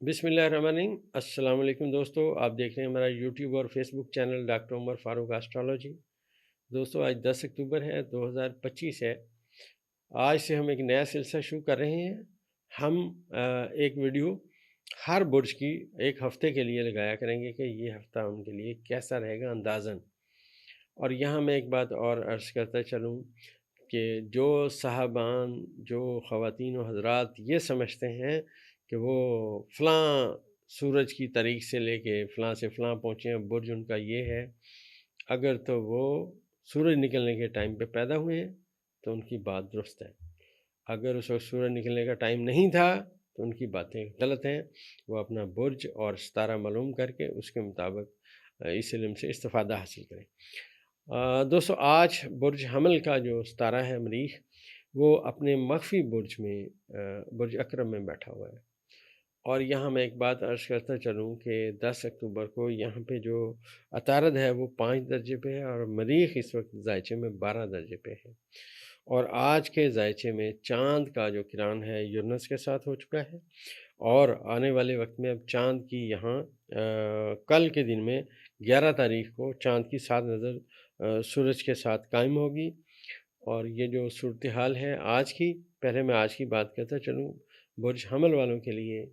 بسم اللہ الرحمن الرحیم۔ السلام علیکم دوستو، آپ دیکھ رہے ہیں ہمارا یوٹیوب اور فیس بک چینل ڈاکٹر عمر فاروق ایسٹرالوجی۔ دوستو آج 10 اکتوبر ہے، 2025 ہے۔ آج سے ہم ایک نیا سلسلہ شروع کر رہے ہیں۔ ہم ایک ویڈیو ہر برج کی ایک ہفتے کے لیے لگایا کریں گے کہ یہ ہفتہ ان کے لیے کیسا رہے گا اندازاً۔ اور یہاں میں ایک بات اور عرض کرتا چلوں کہ جو صاحبان، جو خواتین و حضرات یہ سمجھتے ہیں کہ وہ فلاں سورج کی تاریخ سے لے کے فلاں سے فلاں پہنچے ہیں، برج ان کا یہ ہے، اگر تو وہ سورج نکلنے کے ٹائم پہ پیدا ہوئے ہیں تو ان کی بات درست ہے، اگر اس وقت سورج نکلنے کا ٹائم نہیں تھا تو ان کی باتیں غلط ہیں۔ وہ اپنا برج اور ستارہ معلوم کر کے اس کے مطابق اس علم سے استفادہ حاصل کریں۔ دوستو آج برج حمل کا جو ستارہ ہے مریخ، وہ اپنے مخفی برج میں برج اکرم میں بیٹھا ہوا ہے۔ اور یہاں میں ایک بات عرض کرتا چلوں کہ 10 اکتوبر کو یہاں پہ جو عطارد ہے وہ 5 درجے پہ ہے، اور مریخ اس وقت زائچے میں 12 درجے پہ ہے۔ اور آج کے زائچے میں چاند کا جو کران ہے یورنس کے ساتھ ہو چکا ہے، اور آنے والے وقت میں اب چاند کی یہاں کل کے دن میں 11 تاریخ کو چاند کی 7 نظر سورج کے ساتھ قائم ہوگی۔ اور یہ جو صورتحال ہے آج کی، پہلے میں آج کی بات کرتا چلوں۔ برج حمل والوں کے لیے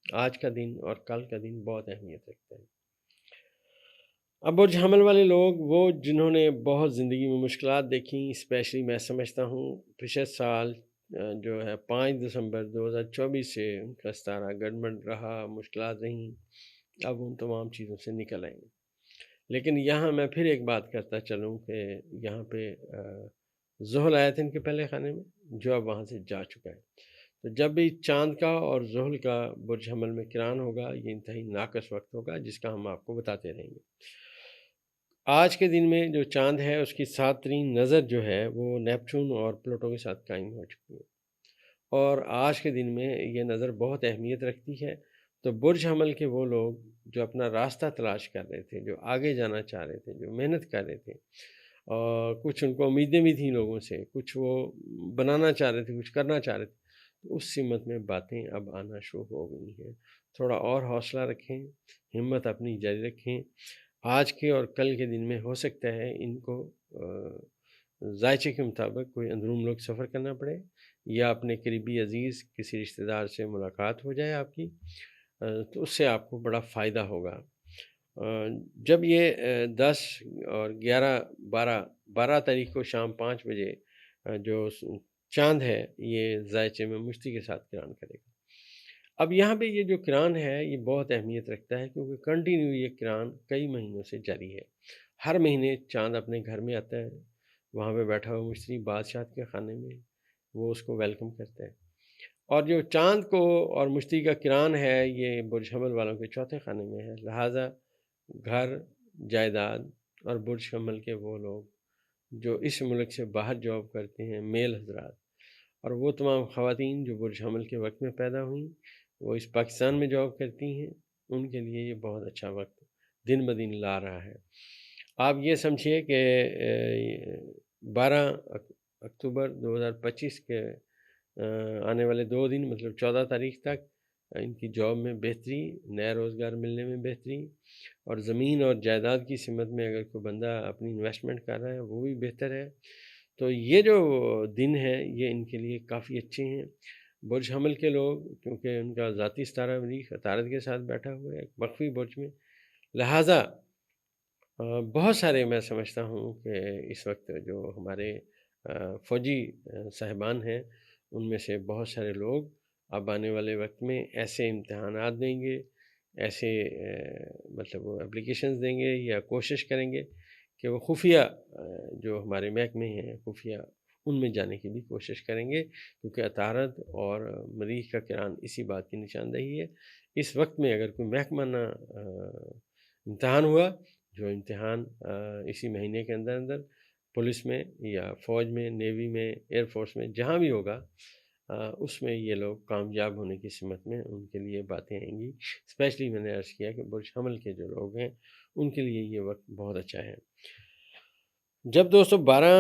آج کا دن اور کل کا دن بہت اہمیت رکھتا ہے۔ اب برج حمل والے لوگ، وہ جنہوں نے بہت زندگی میں مشکلات دیکھیں، اسپیشلی میں سمجھتا ہوں پچھلے سال جو ہے 5 دسمبر 2024 سے ان کا ستارہ گڑبڑ رہا، مشکلات رہیں، اب ان تمام چیزوں سے نکل آئیں گے۔ لیکن یہاں میں پھر ایک بات کرتا چلوں کہ یہاں پہ زحل آیا تھا ان کے پہلے خانے میں، جو اب وہاں سے جا چکا ہے۔ تو جب بھی چاند کا اور زحل کا برج حمل میں کران ہوگا، یہ انتہائی ناقص وقت ہوگا جس کا ہم آپ کو بتاتے رہیں گے۔ آج کے دن میں جو چاند ہے اس کی 7 نظر جو ہے وہ نیپچون اور پلوٹو کے ساتھ قائم ہو چکی ہے، اور آج کے دن میں یہ نظر بہت اہمیت رکھتی ہے۔ تو برج حمل کے وہ لوگ جو اپنا راستہ تلاش کر رہے تھے، جو آگے جانا چاہ رہے تھے، جو محنت کر رہے تھے، اور کچھ ان کو امیدیں بھی تھیں لوگوں سے، کچھ وہ بنانا چاہ رہے تھے، کچھ کرنا چاہ رہے تھے، تو اس سمت میں باتیں اب آنا شروع ہو گئی ہیں۔ تھوڑا اور حوصلہ رکھیں، ہمت اپنی جاری رکھیں۔ آج کے اور کل کے دن میں ہو سکتا ہے ان کو ذائچے کے مطابق کوئی اندرون ملک سفر کرنا پڑے، یا اپنے قریبی عزیز کسی رشتہ دار سے ملاقات ہو جائے آپ کی، تو اس سے آپ کو بڑا فائدہ ہوگا۔ جب یہ 10 اور 11 12 تاریخ کو شام 5 بجے جو چاند ہے یہ زائچے میں مشتی کے ساتھ کران کرے گا۔ اب یہاں پہ یہ جو کران ہے یہ بہت اہمیت رکھتا ہے، کیونکہ کنٹینیو یہ کران کئی مہینوں سے جاری ہے۔ ہر مہینے چاند اپنے گھر میں آتا ہے، وہاں پہ بیٹھا ہوا مشتری بادشاہ کے خانے میں، وہ اس کو ویلکم کرتا ہے۔ اور جو چاند کو اور مشتری کا کران ہے یہ برج حمل والوں کے چوتھے خانے میں ہے، لہٰذا گھر، جائیداد اور برج حمل کے وہ لوگ جو اس ملک سے باہر جاب کرتے ہیں، میل حضرات، اور وہ تمام خواتین جو برج حمل کے وقت میں پیدا ہوئیں، وہ اس پاکستان میں جاب کرتی ہیں، ان کے لیے یہ بہت اچھا وقت دن بدن لا رہا ہے۔ آپ یہ سمجھیے کہ 12 اکتوبر 2025 کے آنے والے 2 دن، مطلب 14 تاریخ تک ان کی جاب میں بہتری، نیا روزگار ملنے میں بہتری، اور زمین اور جائیداد کی سمت میں اگر کوئی بندہ اپنی انویسٹمنٹ کر رہا ہے وہ بھی بہتر ہے۔ تو یہ جو دن ہے یہ ان کے لیے کافی اچھے ہیں۔ برج حمل کے لوگ، کیونکہ ان کا ذاتی ستارہ مریخ عطارد کے ساتھ بیٹھا ہوا ہے ایک مخفی برج میں، لہٰذا بہت سارے میں سمجھتا ہوں کہ اس وقت جو ہمارے فوجی صاحبان ہیں ان میں سے بہت سارے لوگ اب آنے والے وقت میں ایسے امتحانات دیں گے، ایسے مطلب اپلیکیشنز دیں گے یا کوشش کریں گے کہ وہ خفیہ جو ہمارے محکمے ہیں خفیہ، ان میں جانے کی بھی کوشش کریں گے، کیونکہ عطارد اور مریخ کا کران اسی بات کی نشاندہی ہے۔ اس وقت میں اگر کوئی محکمانہ امتحان ہوا، جو امتحان اسی مہینے کے اندر اندر پولیس میں یا فوج میں، نیوی میں، ایئر فورس میں، جہاں بھی ہوگا، اس میں یہ لوگ کامیاب ہونے کی سمت میں ان کے لیے باتیں آئیں گی۔ اسپیشلی میں نے عرض کیا کہ برج حمل کے جو لوگ ہیں ان کے لیے یہ وقت بہت اچھا ہے۔ جب دوستو 12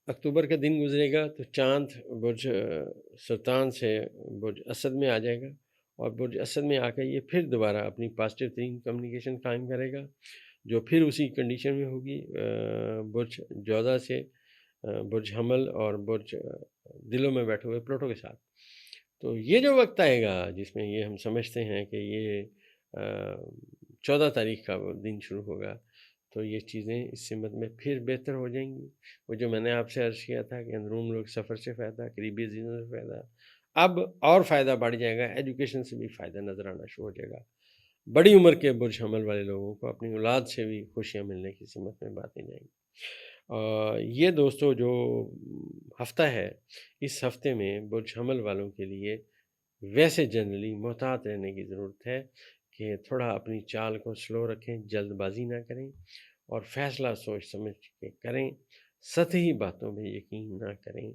اکتوبر کا دن گزرے گا تو چاند برج سرطان سے برج اسد میں آ جائے گا، اور برج اسد میں آ کے یہ پھر دوبارہ اپنی پازیٹیو ترین کمیونیکیشن قائم کرے گا، جو پھر اسی کنڈیشن میں ہوگی برج جوزہ سے برج حمل اور برج دلوں میں بیٹھے ہوئے پلوٹو کے ساتھ۔ تو یہ جو وقت آئے گا جس میں یہ ہم سمجھتے ہیں کہ یہ 14 تاریخ کا وہ دن شروع ہوگا، تو یہ چیزیں اس سمت میں پھر بہتر ہو جائیں گی۔ وہ جو میں نے آپ سے عرض کیا تھا کہ اندرون لوگ سفر سے فائدہ، قریبی عزیزوں سے فائدہ، اب اور فائدہ بڑھ جائے گا، ایجوکیشن سے بھی فائدہ نظر آنا شروع ہو جائے گا۔ بڑی عمر کے برج حمل والے لوگوں کو اپنی اولاد سے بھی خوشیاں ملنے کی سمت میں باتیں جائیں گی۔ یہ دوستو جو ہفتہ ہے، اس ہفتے میں برج حمل والوں کے لیے ویسے جنرلی محتاط رہنے کی ضرورت ہے کہ تھوڑا اپنی چال کو سلو رکھیں، جلد بازی نہ کریں اور فیصلہ سوچ سمجھ کے کریں، سطحی باتوں میں یقین نہ کریں۔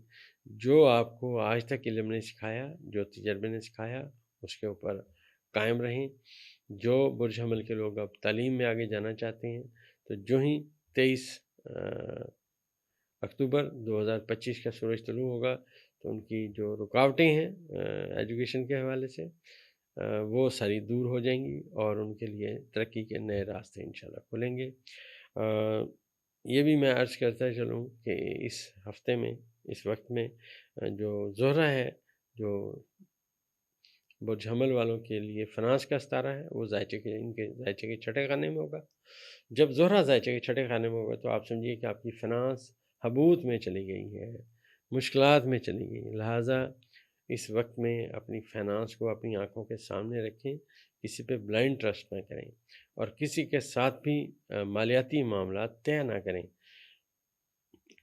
جو آپ کو آج تک علم نے سکھایا، جو تجربے نے سکھایا، اس کے اوپر قائم رہیں۔ جو برج حمل کے لوگ اب تعلیم میں آگے جانا چاہتے ہیں، تو جو ہی 23 اکتوبر 2025 کا سورج طلوع ہوگا تو ان کی جو رکاوٹیں ہیں ایجوکیشن کے حوالے سے وہ ساری دور ہو جائیں گی اور ان کے لیے ترقی کے نئے راستے انشاءاللہ کھلیں گے۔ یہ بھی میں عرض کرتا چلوں کہ اس ہفتے میں، اس وقت میں جو زہرہ ہے، جو برج حمل والوں کے لیے فنانس کا ستارہ ہے، وہ ان کے زائچے کے چھٹے خانے میں ہوگا۔ جب زہرہ زائچے کے چھٹے خانے میں ہوگا تو آپ سمجھیے کہ آپ کی فنانس حبوط میں چلی گئی ہے، مشکلات میں چلی گئی۔ لہٰذا اس وقت میں اپنی فنانس کو اپنی آنکھوں کے سامنے رکھیں، کسی پہ بلائنڈ ٹرسٹ نہ کریں اور کسی کے ساتھ بھی مالیاتی معاملات طے نہ کریں،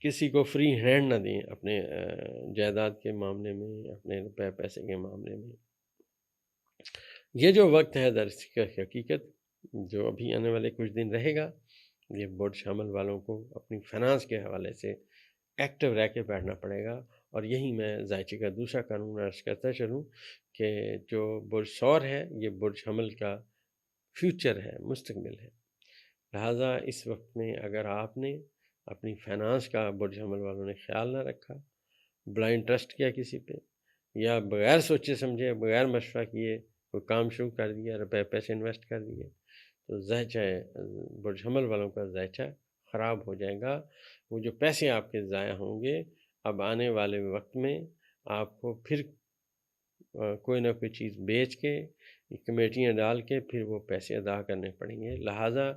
کسی کو فری ہینڈ نہ دیں اپنے جائیداد کے معاملے میں، اپنے روپے پیسے کے معاملے میں۔ یہ جو وقت ہے در حقیقت جو ابھی آنے والے کچھ دن رہے گا، یہ برج حمل والوں کو اپنی فنانس کے حوالے سے ایکٹیو رہ کے بیٹھنا پڑے گا۔ اور یہی میں زائچے کا دوسرا قانون عرض کرتا چلوں کہ جو برج ثور ہے، یہ برج حمل کا فیوچر ہے، مستقبل ہے۔ لہٰذا اس وقت میں اگر آپ نے اپنی فنانس کا برج حمل والوں نے خیال نہ رکھا، بلائنڈ ٹرسٹ کیا کسی پہ، یا بغیر سوچے سمجھے، بغیر مشورہ کیے کوئی کام شروع کر دیا، روپے پیسے انویسٹ کر دیے، تو زائچہ برج حمل والوں کا زائچہ خراب ہو جائے گا۔ وہ جو پیسے آپ کے ضائع ہوں گے، اب آنے والے وقت میں آپ کو پھر کوئی نہ کوئی چیز بیچ کے، کمیٹیاں ڈال کے پھر وہ پیسے ادا کرنے پڑیں گے۔ لہٰذا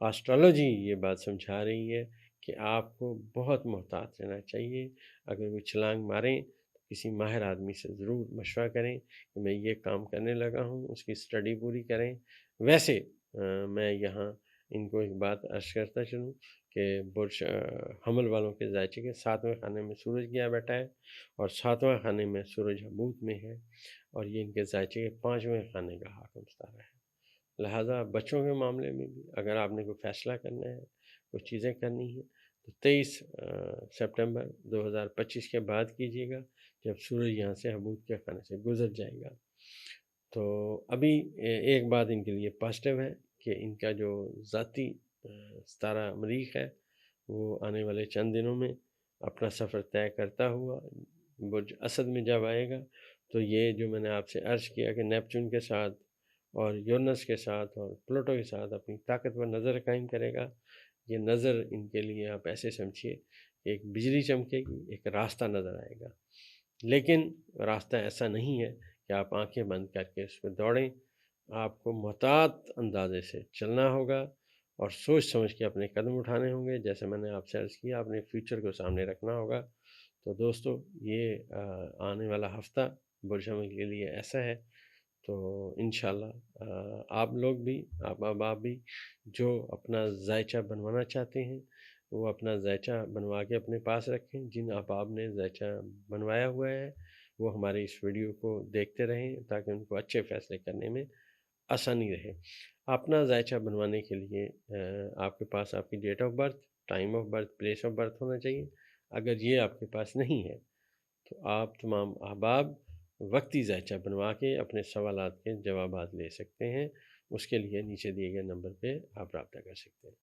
آسٹرالوجی یہ بات سمجھا رہی ہے کہ آپ کو بہت محتاط رہنا چاہیے۔ اگر وہ چھلانگ ماریں تو کسی ماہر آدمی سے ضرور مشورہ کریں کہ میں یہ کام کرنے لگا ہوں، اس کی اسٹڈی پوری کریں۔ ویسے میں یہاں ان کو ایک بات عرض کرتا چلوں کہ برج حمل والوں کے زائچے کے 7ویں خانے میں سورج گیا بیٹھا ہے اور 7واں خانے میں سورج حبوط میں ہے، اور یہ ان کے زائچے کے 5ویں خانے کا حاکم ستارہ ہے۔ لہٰذا بچوں کے معاملے میں بھی اگر آپ نے کوئی فیصلہ کرنا ہے، کچھ چیزیں کرنی ہیں، تو 23 سپٹمبر 2025 کے بعد کیجیے گا، جب سورج یہاں سے حبوط کے خانے سے گزر جائے گا۔ تو ابھی ایک بات ان کے لیے پازیٹیو ہے کہ ان کا جو ذاتی ستارہ مریخ ہے، وہ آنے والے چند دنوں میں اپنا سفر طے کرتا ہوا برج اسد میں جب آئے گا، تو یہ جو میں نے آپ سے عرض کیا کہ نیپچون کے ساتھ اور یورنس کے ساتھ اور پلوٹو کے ساتھ اپنی طاقت پر نظر قائم کرے گا۔ یہ نظر ان کے لیے آپ ایسے سمجھیے، ایک بجلی چمکے گی، ایک راستہ نظر آئے گا، لیکن راستہ ایسا نہیں ہے کہ آپ آنکھیں بند کر کے اس پہ دوڑیں۔ آپ کو محتاط اندازے سے چلنا ہوگا اور سوچ سمجھ کے اپنے قدم اٹھانے ہوں گے۔ جیسے میں نے آپ سے عرض کیا، اپنے فیوچر کو سامنے رکھنا ہوگا۔ تو دوستو، یہ آنے والا ہفتہ برج حمل کے لیے ایسا ہے۔ تو انشاءاللہ آپ لوگ بھی، آپ بھی جو اپنا زائچہ بنوانا چاہتے ہیں، وہ اپنا زائچہ بنوا کے اپنے پاس رکھیں۔ جن آپ نے زائچہ بنوایا ہوا ہے وہ ہمارے اس ویڈیو کو دیکھتے رہیں تاکہ ان کو اچھے فیصلے کرنے میں آسانی رہے۔ اپنا زائچہ بنوانے کے لیے آپ کے پاس آپ کی date of birth, time of birth, place of birth ہونا چاہیے۔ اگر یہ آپ کے پاس نہیں ہے تو آپ تمام احباب وقتی زائچہ بنوا کے اپنے سوالات کے جوابات لے سکتے ہیں۔ اس کے لیے نیچے دیے گئے نمبر پہ آپ رابطہ کر سکتے ہیں۔